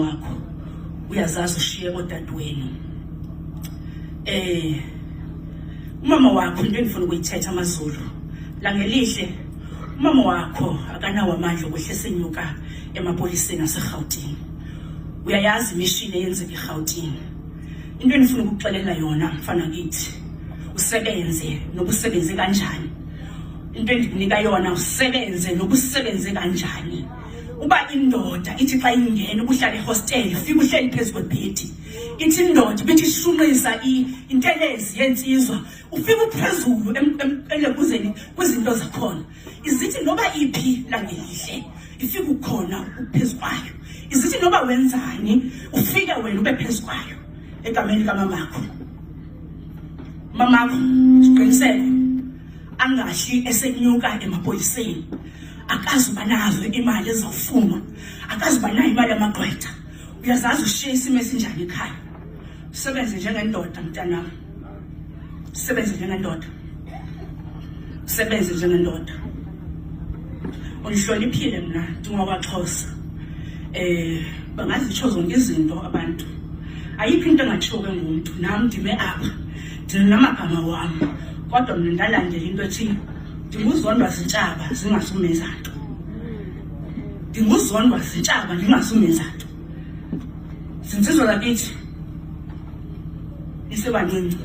wakho uyazazi ushiye odadewenu. Umama wakho into engifuna ukuyithetha amaZulu la ngelihle, umama wakho akanawo amandla okwehlisa inyuka emapoliseni aseGauteng. Uyayazi imishini eyenzeka eGauteng. Into engifuna ukukuxelela yona mfana kithi, usebenze nobusebenze kanjani. Into endikunika yona usebenze nobusebenze kanjani. Uba indoda ithi xa ingena ubuhlala ehostel ufika uhleli phezulu kwebhedi. Ithi indoda bethi ishunqisa intelezi yensizwa ufika uphezulu elekuzeni kwizinto zakhona. Izithi noba iphi la ngelihle ifika ukhona uphezulu kwayo. Izithi noba wenzani ufike wena ube phezulu kwayo egameni kamamakho. Mamakho siqiniseko angahli esenyuka emapoliseni. Akazuba nazo imali ezawufuma, akazuba nayo imali yamagqwetha. Uyazazi ushiye isimo esinjani ekhaya. Usebenze njengendoda mntanami. Usebenze njengendoda. Usebenze njengendoda. Undihloniphile mna ndingakwaXhosa. Bangazitsho zonke izinto abantu. Ayikho into engatshiwo ngumuntu. Nami ndime apha ndinamagama wami. Kodwa mina ndalandela into ethi ndinguzondwa zintshaba zingasumeza nto. Ndinguzondwa zintshaba ndingasumeza nto. Zinsizwa zakithi nisebancinci.